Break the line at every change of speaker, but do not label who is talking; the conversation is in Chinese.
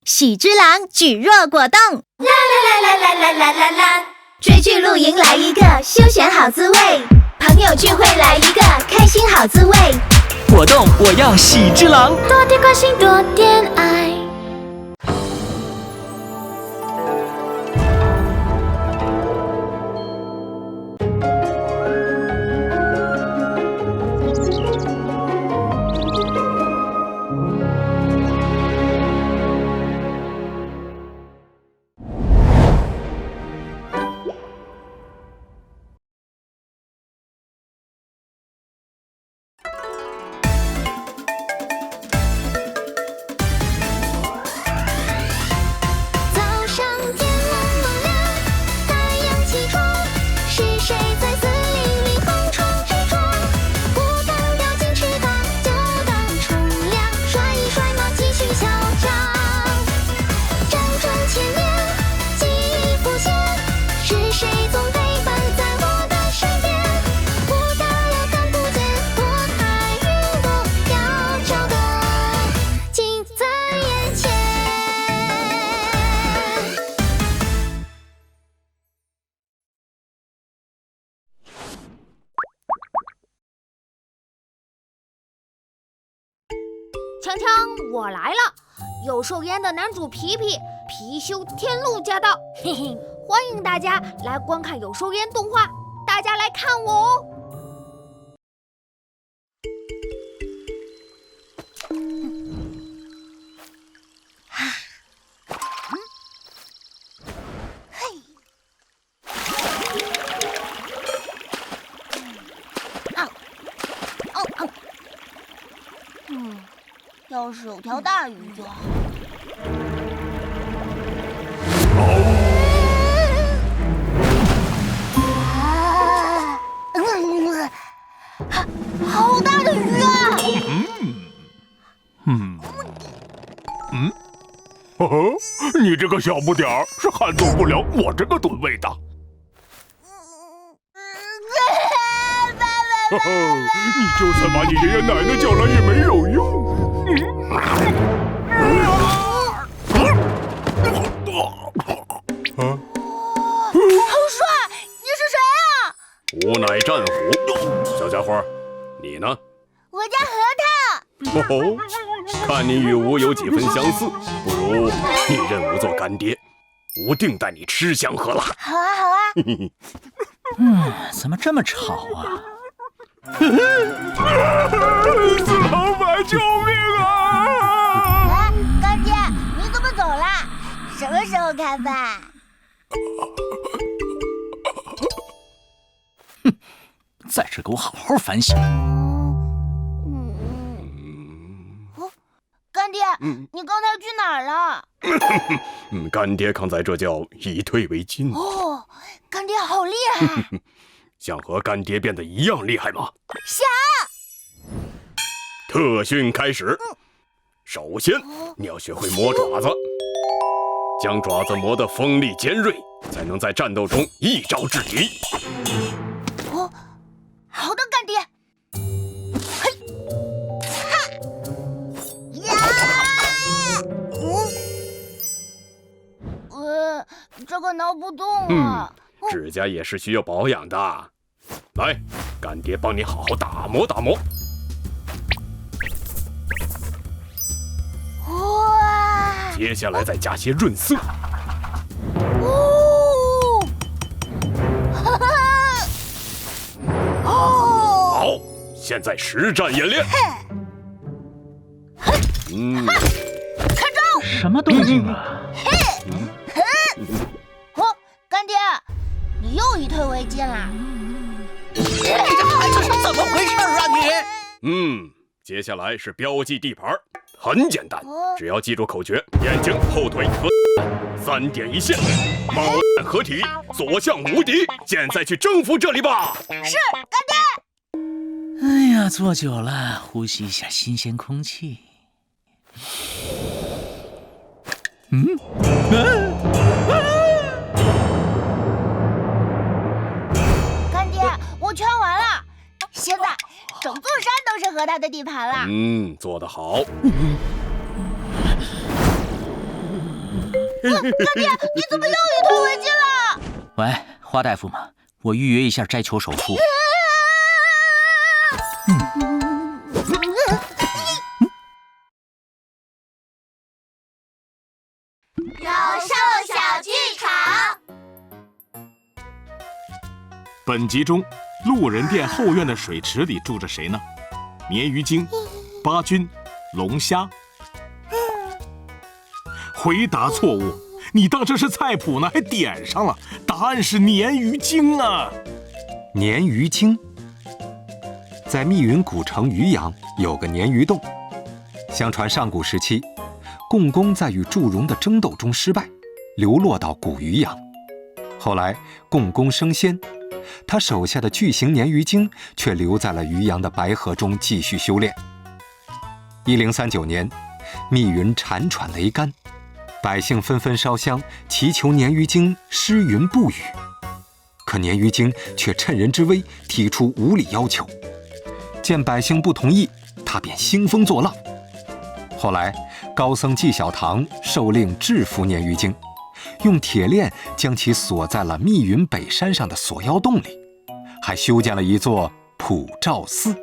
喜之郎举弱果冻，啦啦啦啦啦啦啦啦！追剧露营来一个休闲好滋味，朋友聚会来一个开心好滋味。
果冻我要喜之郎，
多点关心，多点爱。
锵锵，我来了！有寿烟的男主皮皮，貔貅天路驾到，嘿嘿！欢迎大家来观看有寿烟动画，大家来看我哦！
要是有条大鱼就好。好大的鱼啊！
你这个小不点儿是撼动不了我这个吨位的。你就算把你爷爷奶奶叫来也没有用。
好帅！你是谁啊？
吾乃战虎。小家伙，你呢？
我叫核桃。
哦，看你与吾有几分相似，不如你认吾做干爹，吾定带你吃香喝辣。
好啊，好啊。
怎么这么吵啊？
四老板，救命啊！
干爹，你怎么走了？什么时候开饭？
在这给我好好反省。
干爹，你刚才去哪儿了？
干爹刚才这叫以退为进。
哦，干爹好厉害！
想和干爹变得一样厉害吗？
想。
特训开始。首先，你要学会磨爪子，将爪子磨得锋利尖锐，才能在战斗中一招制敌。
哦，好的，干爹。嘿，哈，呀，这个挠不动啊。
指甲也是需要保养的。来，干爹帮你好好打磨打磨。
哇！
接下来再加些润色。
哦，哈哈！哦，
好，现在实战演练。
看招！
什么动静啊？
干爹，你又以退为进啦！
这是怎么回事啊你？
接下来是标记地盘，很简单，只要记住口诀：眼睛、后腿和3点一线，猫眼合体，所向无敌。现在去征服这里吧！
是，干爹。
哎呀，坐久了，呼吸一下新鲜空气。
干爹，我圈完了，现在整座山都是核桃的地盘了。
做得好。
爹，你怎么又一腿围巾了？
喂，花大夫吗？我预约一下摘球手术。
有兽小剧场。
本集中，路人店后院的水池里住着谁呢？鲶鱼精、八军、龙虾。回答错误，你当这是菜谱呢，还点上了。答案是鲶鱼精啊！
鲶鱼精，在密云古城渔阳有个鲶鱼洞。相传上古时期，共工在与祝融的争斗中失败，流落到古渔阳。后来共工升仙，他手下的巨型鲶鱼精却留在了渔阳的白河中继续修炼。1039年，密云铲喘雷干，百姓纷纷烧香祈求鲶鱼精施云布雨。可鲶鱼精却趁人之危提出无理要求，见百姓不同意，他便兴风作浪。后来高僧纪晓堂受令制服鲶鱼精，用铁链将其锁在了密云北山上的锁妖洞里，还修建了一座普照寺。